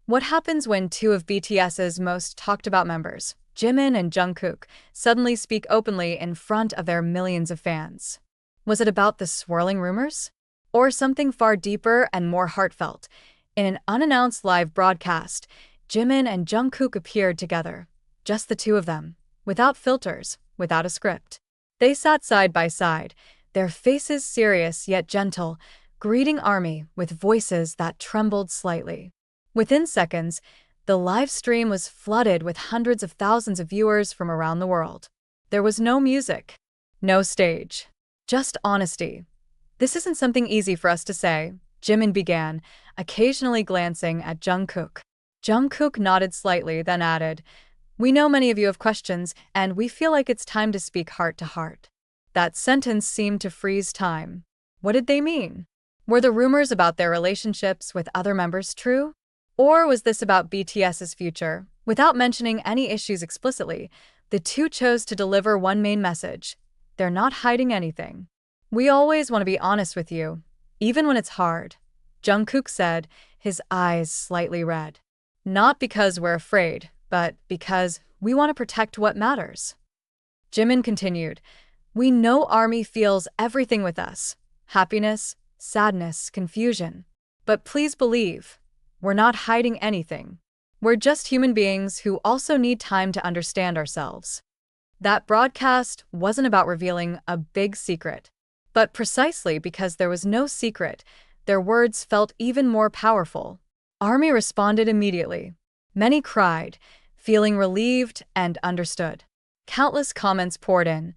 What happens when two of BTS's most talked about members, Jimin and Jungkook, suddenly speak openly in front of their millions of fans? Was it about the swirling rumors? Or something far deeper and more heartfelt? In an unannounced live broadcast, Jimin and Jungkook appeared together, just the two of them, without filters, without a script. They sat side by side, their faces serious yet gentle, greeting ARMY with voices that trembled slightly. Within seconds, the live stream was flooded with hundreds of thousands of viewers from around the world. There was no music, no stage, just honesty. "This isn't something easy for us to say," Jimin began, occasionally glancing at Jungkook. Jungkook nodded slightly, then added, "We know many of you have questions, and we feel like it's time to speak heart to heart." That sentence seemed to freeze time. What did they mean? Were the rumors about their relationships with other members true? Or was this about BTS's future? Without mentioning any issues explicitly, the two chose to deliver one main message: they're not hiding anything. "We always want to be honest with you, even when it's hard," Jungkook said, his eyes slightly red. "Not because we're afraid, but because we want to protect what matters." Jimin continued, "We know ARMY feels everything with us: happiness, sadness, confusion. But please believe, we're not hiding anything. We're just human beings who also need time to understand ourselves." That broadcast wasn't about revealing a big secret. But precisely because there was no secret, their words felt even more powerful. ARMY responded immediately. Many cried, feeling relieved and understood. Countless comments poured in: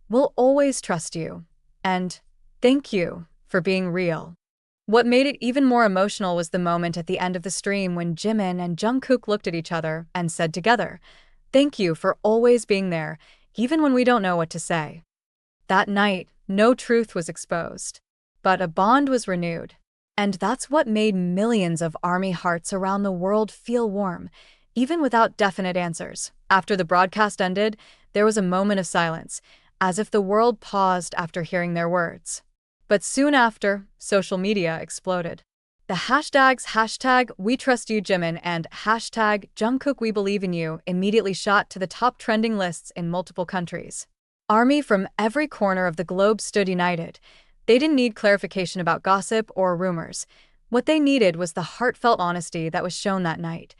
"We'll always trust you," and "Thank you for being real." What made it even more emotional was the moment at the end of the stream when Jimin and Jungkook looked at each other and said together, "Thank you for always being there, even when we don't know what to say." That night, no truth was exposed, but a bond was renewed. And that's what made millions of ARMY hearts around the world feel warm, even without definite answers. After the broadcast ended, there was a moment of silence, as if the world paused after hearing their words. But soon after, social media exploded. The hashtags #WeTrustYouJimin and #JungkookWeBelieveInYou immediately shot to the top trending lists in multiple countries. ARMY from every corner of the globe stood united. They didn't need clarification about gossip or rumors. What they needed was the heartfelt honesty that was shown that night.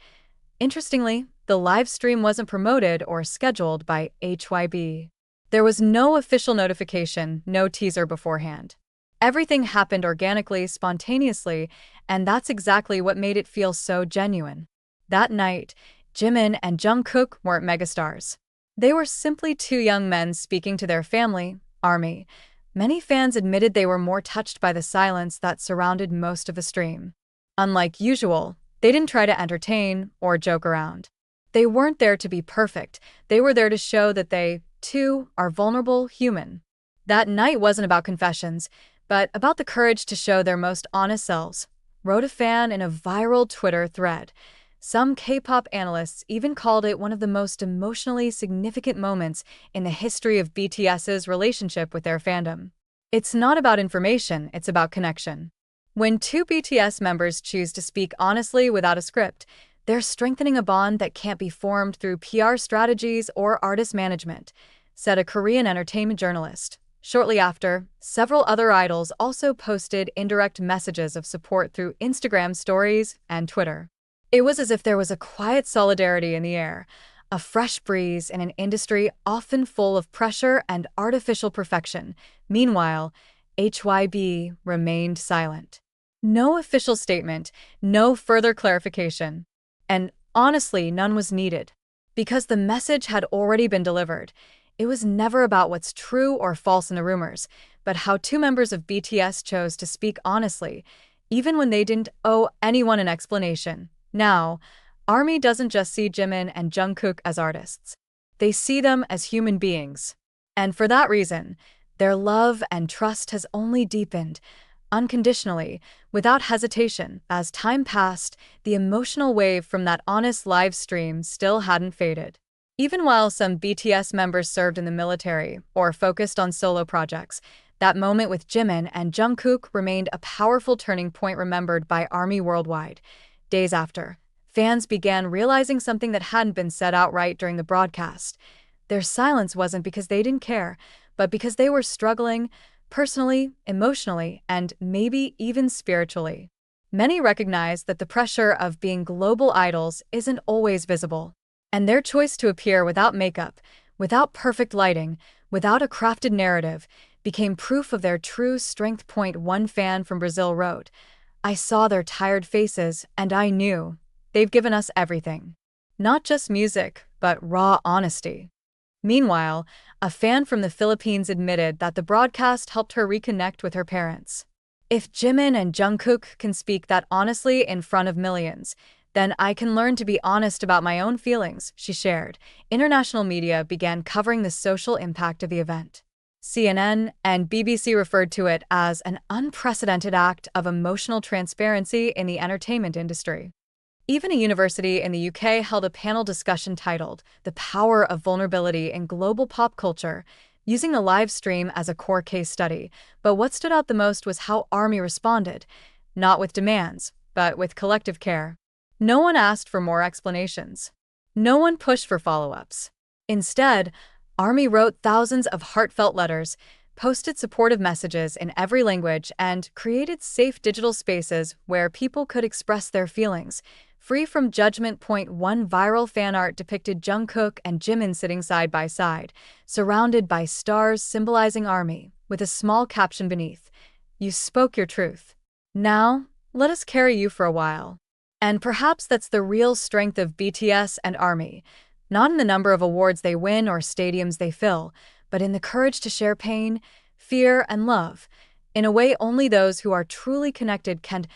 Interestingly, the live stream wasn't promoted or scheduled by HYB. There was no official notification, no teaser beforehand. Everything happened organically, spontaneously, and that's exactly what made it feel so genuine. That night, Jimin and Jungkook weren't megastars. They were simply two young men speaking to their family, ARMY. Many fans admitted they were more touched by the silence that surrounded most of the stream. Unlike usual, they didn't try to entertain or joke around. They weren't there to be perfect. They were there to show that they, too, are vulnerable, human. That night wasn't about confessions, but about the courage to show their most honest selves, wrote a fan in a viral Twitter thread. Some K-pop analysts even called it one of the most emotionally significant moments in the history of BTS's relationship with their fandom. It's not about information, it's about connection. When two BTS members choose to speak honestly without a script, they're strengthening a bond that can't be formed through PR strategies or artist management, said a Korean entertainment journalist. Shortly after, several other idols also posted indirect messages of support through Instagram stories and Twitter. It was as if there was a quiet solidarity in the air, a fresh breeze in an industry often full of pressure and artificial perfection. Meanwhile, HYB remained silent. No official statement, no further clarification. And honestly, none was needed. Because the message had already been delivered. It was never about what's true or false in the rumors, but how two members of BTS chose to speak honestly, even when they didn't owe anyone an explanation. Now, ARMY doesn't just see Jimin and Jungkook as artists. They see them as human beings. And for that reason, their love and trust has only deepened, unconditionally, without hesitation. As time passed, the emotional wave from that honest live stream still hadn't faded. Even while some BTS members served in the military or focused on solo projects, that moment with Jimin and Jungkook remained a powerful turning point remembered by ARMY worldwide. Days after, fans began realizing something that hadn't been said outright during the broadcast. Their silence wasn't because they didn't care, but because they were struggling, personally, emotionally, and maybe even spiritually. Many recognize that the pressure of being global idols isn't always visible, and their choice to appear without makeup, without perfect lighting, without a crafted narrative, became proof of their true strength. One fan from Brazil wrote, "I saw their tired faces, and I knew they've given us everything. Not just music, but raw honesty." Meanwhile, a fan from the Philippines admitted that the broadcast helped her reconnect with her parents. "If Jimin and Jungkook can speak that honestly in front of millions, then I can learn to be honest about my own feelings," she shared. International media began covering the social impact of the event. CNN and BBC referred to it as an unprecedented act of emotional transparency in the entertainment industry. Even a university in the UK held a panel discussion titled "The Power of Vulnerability in Global Pop Culture," using the live stream as a core case study. But what stood out the most was how ARMY responded, not with demands, but with collective care. No one asked for more explanations. No one pushed for follow-ups. Instead, ARMY wrote thousands of heartfelt letters, posted supportive messages in every language, and created safe digital spaces where people could express their feelings, free from judgment. One viral fan art depicted Jungkook and Jimin sitting side by side, surrounded by stars symbolizing ARMY, with a small caption beneath, "You spoke your truth. Now, let us carry you for a while." And perhaps that's the real strength of BTS and ARMY, not in the number of awards they win or stadiums they fill, but in the courage to share pain, fear, and love, in a way only those who are truly connected can.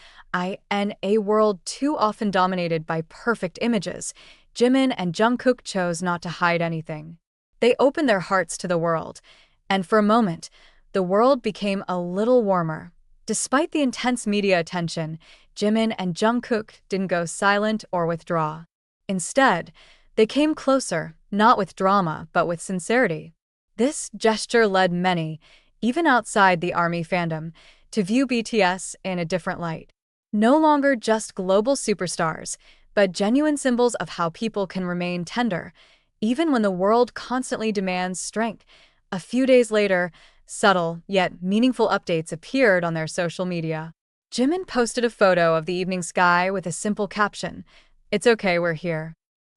In a world too often dominated by perfect images, Jimin and Jungkook chose not to hide anything. They opened their hearts to the world, and for a moment, the world became a little warmer. Despite the intense media attention, Jimin and Jungkook didn't go silent or withdraw. Instead, they came closer, not with drama, but with sincerity. This gesture led many, even outside the ARMY fandom, to view BTS in a different light. No longer just global superstars, but genuine symbols of how people can remain tender, even when the world constantly demands strength. A few days later, subtle yet meaningful updates appeared on their social media. Jimin posted a photo of the evening sky with a simple caption, "It's okay, we're here."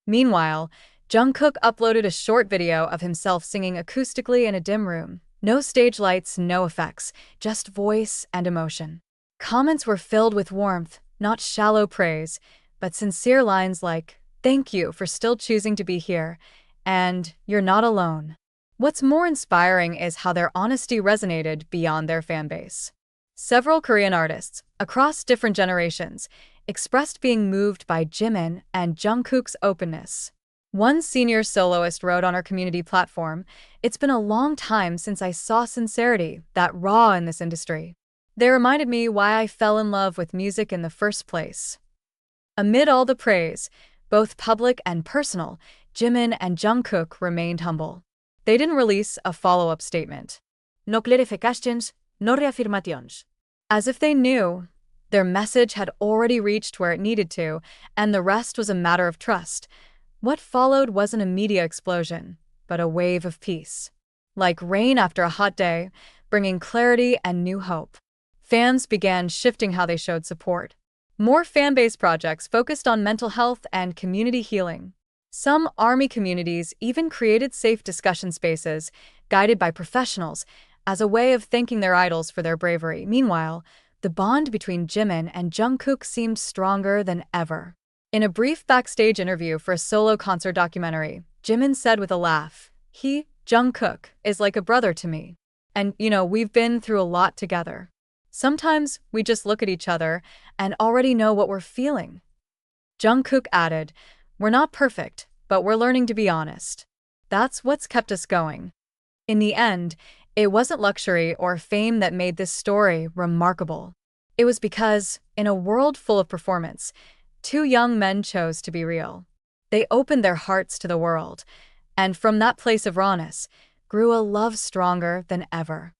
Meanwhile, Jungkook uploaded a short video of himself singing acoustically in a dim room. No stage lights, no effects, just voice and emotion. Comments were filled with warmth, not shallow praise, but sincere lines like, "Thank you for still choosing to be here," and "You're not alone." What's more inspiring is how their honesty resonated beyond their fanbase. Several Korean artists, across different generations, expressed being moved by Jimin and Jungkook's openness. One senior soloist wrote on our community platform, "It's been a long time since I saw sincerity that raw in this industry. They reminded me why I fell in love with music in the first place." Amid all the praise, both public and personal, Jimin and Jungkook remained humble. They didn't release a follow-up statement. No clarifications, no reafirmaciones. As if they knew, their message had already reached where it needed to, and the rest was a matter of trust. What followed wasn't a media explosion, but a wave of peace. Like rain after a hot day, bringing clarity and new hope. Fans began shifting how they showed support. More fan-based projects focused on mental health and community healing. Some ARMY communities even created safe discussion spaces, guided by professionals, as a way of thanking their idols for their bravery. Meanwhile, the bond between Jimin and Jungkook seemed stronger than ever. In a brief backstage interview for a solo concert documentary, Jimin said with a laugh, Jungkook, is like a brother to me. And, we've been through a lot together. Sometimes we just look at each other and already know what we're feeling." Jungkook added, "We're not perfect, but we're learning to be honest. That's what's kept us going." In the end, it wasn't luxury or fame that made this story remarkable. It was because, in a world full of performance, two young men chose to be real. They opened their hearts to the world, and from that place of rawness grew a love stronger than ever.